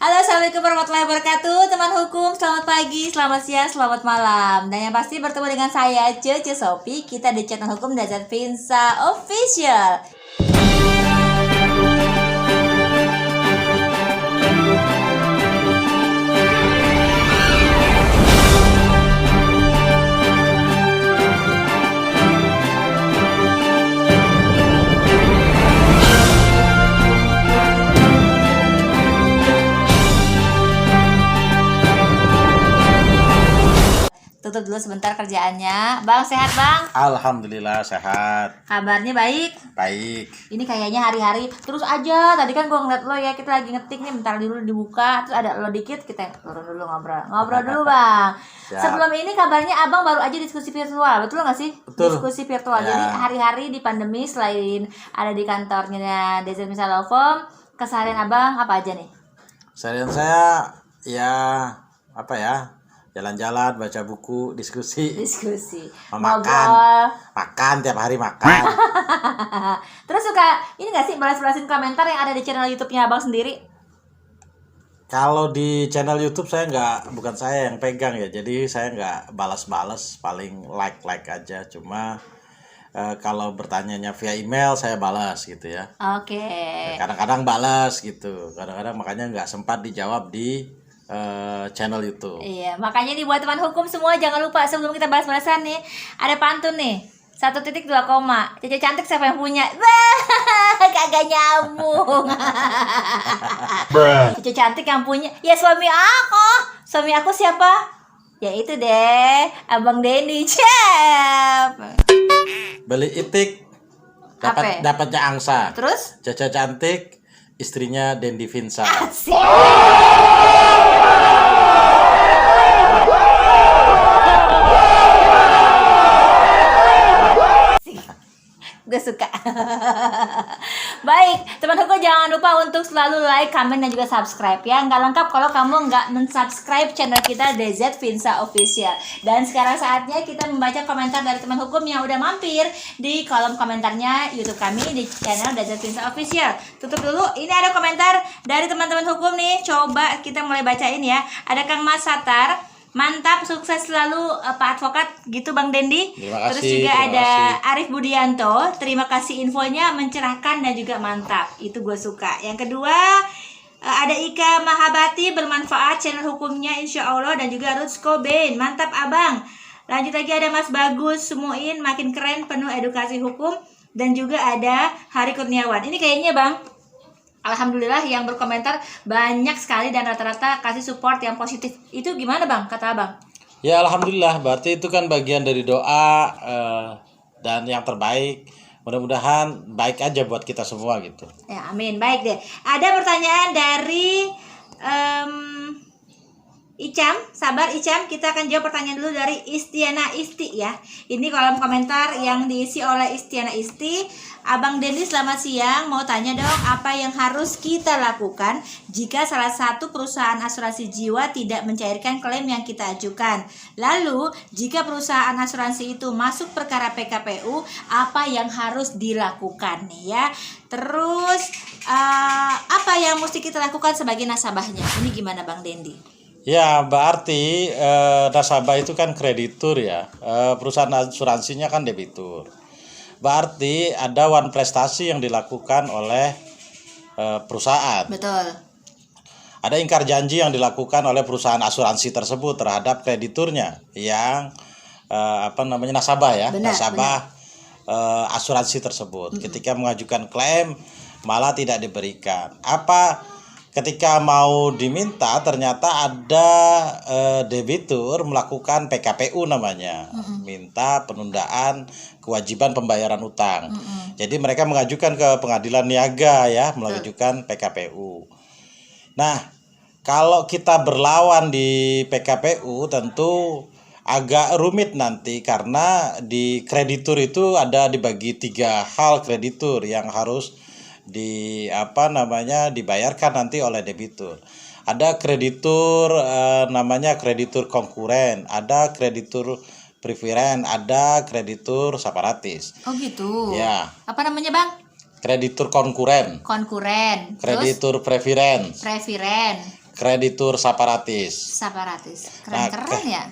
Halo, assalamualaikum warahmatullahi wabarakatuh. Teman hukum, selamat pagi, selamat siang, selamat malam. Dan yang pasti bertemu dengan saya Cece Sophie. Kita di channel hukum Dazat Finsa Official. Tutup dulu sebentar kerjaannya. Bang, sehat bang? Alhamdulillah sehat. Kabarnya baik? Baik. Ini kayaknya hari-hari terus aja. Tadi kan gua ngeliat lo ya, kita lagi ngetik nih, bentar dulu dibuka. Terus ada lo dikit, kita turun dulu ngobrol dulu bang. Siap. Sebelum ini kabarnya abang baru aja diskusi virtual, betul nggak sih? Betul. Diskusi virtual. Ya. Jadi hari-hari di pandemi selain ada di kantornya Dazat Finsa Law Firm, keseharian abang apa aja nih? Seharian saya ya apa ya? Jalan-jalan, baca buku, diskusi, makan tiap hari makan. Terus suka ini nggak sih balas-balasin komentar yang ada di channel YouTube-nya abang sendiri? Kalau di channel YouTube bukan saya yang pegang ya, jadi saya nggak balas-balas, paling like aja. Cuma kalau bertanyanya via email saya balas gitu ya. Oke. Kadang-kadang balas gitu, kadang-kadang makanya nggak sempat dijawab di channel YouTube. Iya, makanya nih buat teman hukum semua jangan lupa sebelum kita bahas-bahasan nih, ada pantun nih. 1.2 koma. Cece cantik siapa yang punya? Wah, kagak nyambung. Cece cantik yang punya ya suami aku. Suami aku siapa? Ya itu deh, Abang Denny. Cep. Beli itik dapatnya angsa. Terus? Caca cantik, istrinya Dendi Finsa. Asik. Gue suka. Baik, teman hukum jangan lupa untuk selalu like, comment, dan juga subscribe ya. Nggak lengkap kalau kamu nggak men-subscribe channel kita Dazat Finsa Official. Dan sekarang saatnya kita membaca komentar dari teman hukum yang udah mampir di kolom komentarnya YouTube kami di channel Dazat Finsa Official. Tutup dulu, ini ada komentar dari teman-teman hukum nih. Coba kita mulai bacain ya. Ada Kang Mas Satar. Mantap, sukses selalu Pak Advokat gitu Bang Dendi. Terima kasih. Terus juga ada Arif Budianto. Terima kasih infonya mencerahkan dan juga mantap. Itu gue suka. Yang kedua ada Ika Mahabati, bermanfaat channel hukumnya insya Allah. Dan juga Ruth Cobain, mantap abang. Lanjut lagi ada Mas Bagus Sumuin, makin keren, penuh edukasi hukum. Dan juga ada Hari Kurniawan. Ini kayaknya bang, alhamdulillah yang berkomentar banyak sekali dan rata-rata kasih support yang positif. Itu gimana bang, kata abang? Ya alhamdulillah, berarti itu kan bagian dari doa dan yang terbaik. Mudah-mudahan baik aja buat kita semua gitu. Ya amin, baik deh. Ada pertanyaan dari Icam, sabar Icam, kita akan jawab pertanyaan dulu dari Istiana Isti ya. Ini kolom komentar yang diisi oleh Istiana Isti. Abang Dendi selamat siang, mau tanya dong apa yang harus kita lakukan jika salah satu perusahaan asuransi jiwa tidak mencairkan klaim yang kita ajukan. Lalu jika perusahaan asuransi itu masuk perkara PKPU, apa yang harus dilakukan nih ya. Terus apa yang mesti kita lakukan sebagai nasabahnya? Ini gimana Bang Dendi? Ya, berarti nasabah itu kan kreditur ya, perusahaan asuransinya kan debitur. Berarti ada one prestasi yang dilakukan oleh perusahaan. Betul. Ada ingkar janji yang dilakukan oleh perusahaan asuransi tersebut terhadap krediturnya yang nasabah ya, nasabah asuransi tersebut. Ketika mengajukan klaim malah tidak diberikan. Ketika mau diminta ternyata ada debitur melakukan PKPU namanya, minta penundaan kewajiban pembayaran utang. Jadi mereka mengajukan ke pengadilan niaga ya, mengajukan PKPU. Nah, kalau kita berlawan di PKPU tentu agak rumit nanti karena di kreditur itu ada dibagi 3 hal kreditur yang harus dibayarkan nanti oleh debitur. Ada kreditur namanya kreditur konkuren, ada kreditur preferen, ada kreditur separatis. Oh gitu. Ya. Apa namanya bang? Kreditur konkuren. Konkuren. Kreditur preferen. Preferen. kreditur separatis. Separatis. Nah, Keren-keren ya.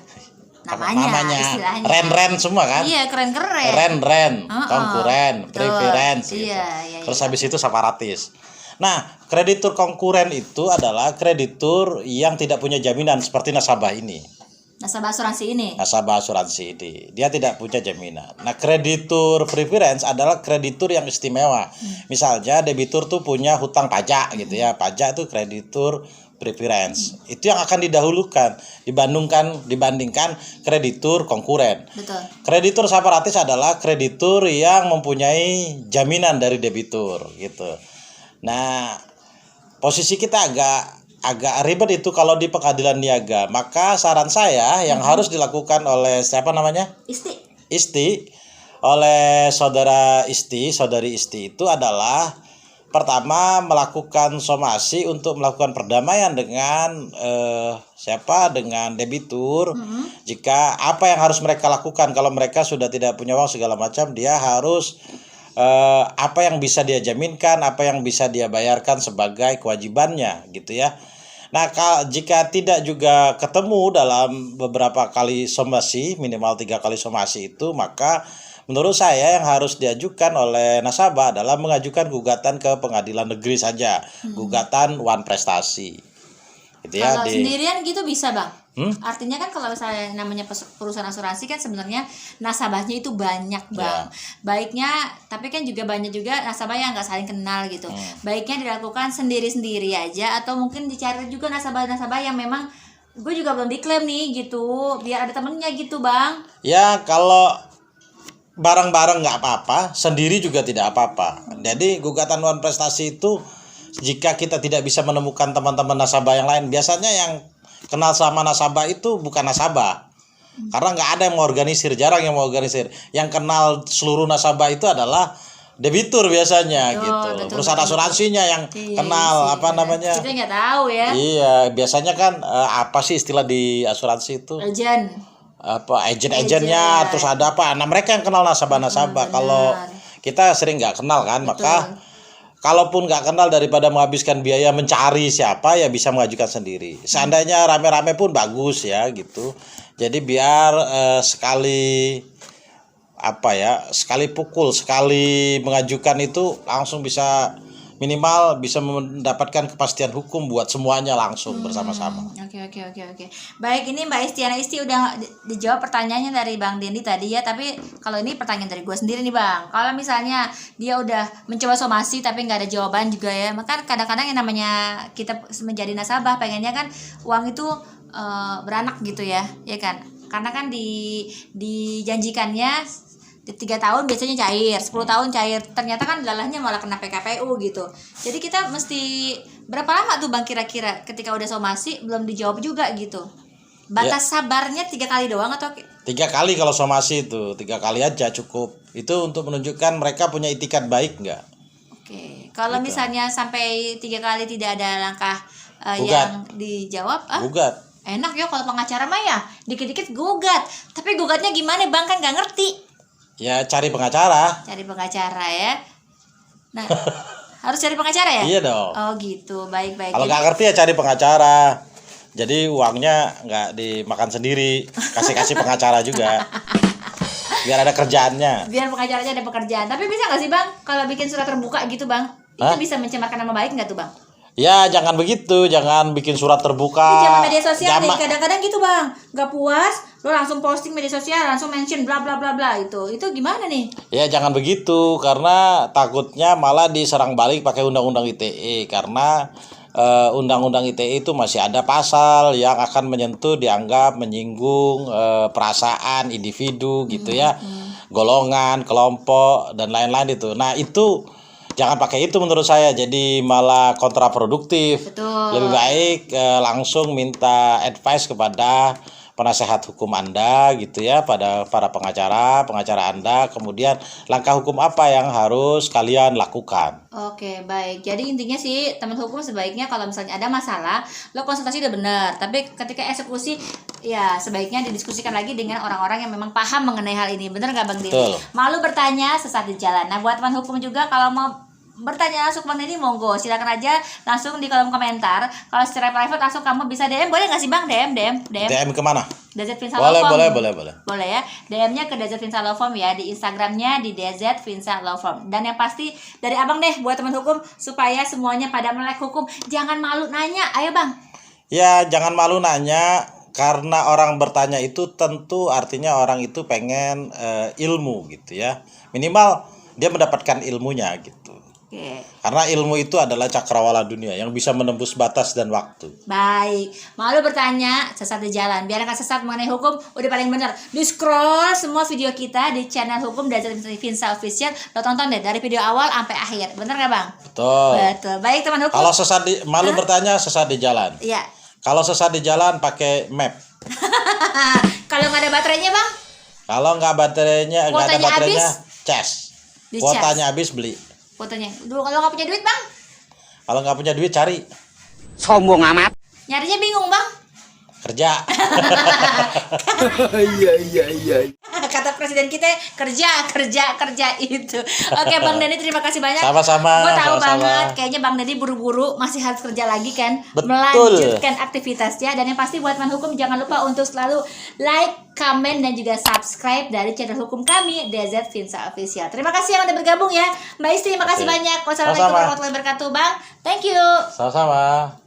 Namanya istilahnya. Ren-ren semua kan? Iya, keren-keren. Ren-ren, konkuren, Betul. preference gitu. Iya. Terus habis itu separatis. Nah, kreditur konkuren itu adalah kreditur yang tidak punya jaminan seperti nasabah ini. Nasabah asuransi ini. Nasabah asuransi ini, dia tidak punya jaminan. Nah, kreditur preference adalah kreditur yang istimewa. Misalnya debitur tuh punya hutang pajak gitu ya. Pajak itu kreditur preference. Itu yang akan didahulukan dibandingkan kreditur konkuren. Betul. Kreditur separatis adalah kreditur yang mempunyai jaminan dari debitur gitu. Nah, posisi kita agak ribet itu kalau di pengadilan niaga. Maka saran saya yang harus dilakukan oleh siapa namanya? Isti. Oleh saudari Isti itu adalah pertama melakukan somasi untuk melakukan perdamaian dengan dengan debitur. Jika apa yang harus mereka lakukan kalau mereka sudah tidak punya uang segala macam, dia harus apa yang bisa dia jaminkan, apa yang bisa dia bayarkan sebagai kewajibannya gitu ya. Nah, jika tidak juga ketemu dalam beberapa kali somasi, minimal 3 kali somasi itu, maka menurut saya yang harus diajukan oleh nasabah adalah mengajukan gugatan ke pengadilan negeri saja, gugatan wan prestasi. Gitu ya, kalau sendirian gitu bisa bang? Artinya kan kalau misalnya namanya perusahaan asuransi kan sebenarnya nasabahnya itu banyak bang. Baiknya, tapi kan juga banyak juga nasabah yang nggak saling kenal gitu. Baiknya dilakukan sendiri-sendiri aja atau mungkin dicari juga nasabah-nasabah yang memang gue juga belum diklaim nih gitu, biar ada temennya gitu bang. Ya kalau bareng-bareng nggak apa-apa, sendiri juga tidak apa-apa. Jadi gugatan wan prestasi itu jika kita tidak bisa menemukan teman-teman nasabah yang lain, biasanya yang kenal sama nasabah itu bukan nasabah, karena nggak ada yang mengorganisir, jarang yang mengorganisir. Yang kenal seluruh nasabah itu adalah debitur biasanya gitu. Perusahaan asuransinya yang kenal namanya? Kita nggak tahu ya. Iya, biasanya kan apa sih istilah di asuransi itu? Agen-agennya, terus ada apa? Nah, mereka yang kenal nasabah-nasabah. Kalau kita sering nggak kenal kan, maka kalaupun nggak kenal, daripada menghabiskan biaya mencari siapa, ya bisa mengajukan sendiri. Seandainya rame-rame pun bagus ya gitu. Jadi biar sekali pukul, sekali mengajukan itu langsung bisa, minimal bisa mendapatkan kepastian hukum buat semuanya langsung bersama-sama. Oke. Baik, ini Mbak Istiana Isti udah dijawab pertanyaannya dari Bang Dendi tadi ya. Tapi kalau ini pertanyaan dari gue sendiri nih Bang. Kalau misalnya dia udah mencoba somasi tapi nggak ada jawaban juga ya. Maka kadang-kadang yang namanya kita menjadi nasabah pengennya kan uang itu beranak gitu ya kan. Karena kan dijanjikannya 3 tahun biasanya cair, 10 tahun cair. Ternyata kan lalahnya malah kena PKPU gitu. Jadi kita mesti berapa lama tuh Bang kira-kira ketika udah somasi belum dijawab juga gitu? Batas sabarnya 3 kali doang atau 3 kali kalau somasi itu, 3 kali aja cukup. Itu untuk menunjukkan mereka punya itikat baik nggak? Oke. Kalau misalnya sampai 3 kali tidak ada langkah yang dijawab, gugat. Enak ya kalau pengacara mah ya, dikit-dikit gugat. Tapi gugatnya gimana Bang, kan nggak ngerti. Ya cari pengacara. Cari pengacara ya. Nah, harus cari pengacara ya? Iya dong. Oh gitu, baik. Kalau nggak ngerti ya cari pengacara. Jadi uangnya nggak dimakan sendiri, kasih pengacara juga. Biar ada kerjaannya. Biar pengacaranya ada pekerjaan. Tapi bisa nggak sih Bang, kalau bikin surat terbuka gitu Bang, itu bisa mencemarkan nama baik nggak tuh Bang? Ya jangan begitu, jangan bikin surat terbuka. Di zaman media sosial nih, kadang-kadang gitu Bang, nggak puas, lo langsung posting media sosial, langsung mention bla bla bla bla itu gimana nih? Ya jangan begitu, karena takutnya malah diserang balik pakai undang-undang ITE, karena undang-undang ITE itu masih ada pasal yang akan menyentuh, dianggap menyinggung perasaan individu gitu ya, golongan, kelompok dan lain-lain itu. Nah itu jangan pakai itu menurut saya, jadi malah kontraproduktif. Betul. Lebih baik langsung minta advice kepada penasehat hukum Anda gitu ya, pada para pengacara Anda, kemudian langkah hukum apa yang harus kalian lakukan. Oke, baik. Jadi intinya sih teman hukum sebaiknya kalau misalnya ada masalah, lo konsultasi udah benar, tapi ketika eksekusi ya sebaiknya didiskusikan lagi dengan orang-orang yang memang paham mengenai hal ini. Bener nggak Bang Dendi? Malu bertanya sesat di jalan. Nah, buat teman hukum juga kalau mau bertanya langsung ke Bang Denny, monggo silakan aja langsung di kolom komentar. Kalau secara private langsung kamu bisa DM, boleh nggak sih Bang? DM kemana? DZ Vinsa Boleh, Law Firm. boleh. Ya. DM-nya ke DZ Vinsa Law Firm ya, di Instagramnya di DZ Vinsa Law Firm. Dan yang pasti dari Abang deh buat teman hukum supaya semuanya pada melek hukum, jangan malu nanya. Ayo Bang. Ya, jangan malu nanya. Karena orang bertanya itu tentu artinya orang itu pengen ilmu gitu ya. Minimal dia mendapatkan ilmunya gitu. Oke. Karena ilmu itu adalah cakrawala dunia yang bisa menembus batas dan waktu. Baik, malu bertanya, sesat di jalan. Biar nggak sesat mengenai hukum, udah paling bener. Di scroll semua video kita di channel hukum dari Vinsa Official. Lo tonton deh dari video awal sampai akhir. Bener nggak Bang? Betul. Baik teman hukum. Kalau malu bertanya, sesat di jalan. Iya. Kalau sesat di jalan pakai map. Kalau nggak ada baterainya Bang? Kalau nggak ada baterainya, cas. Kuotanya habis beli. Fotonya. Dulu kalau nggak punya duit Bang? Kalau nggak punya duit cari. Sombong amat. Nyarinya bingung Bang? Kerja. Iya. Kata presiden kita kerja itu. Oke Bang Denny, terima kasih banyak. Sama-sama. Gue tahu sama-sama. banget kayaknya Bang Denny buru-buru masih harus kerja lagi kan. Betul. Melanjutkan aktivitasnya. Dan yang pasti buat teman hukum jangan lupa untuk selalu like, comment dan juga subscribe dari channel hukum kami DZ Vinsa Official. Terima kasih yang udah bergabung ya. Mbak Isti, terima kasih banyak. Wassalamualaikum Sama-sama. warahmatullahi wabarakatuh Bang. Thank you. Sama-sama.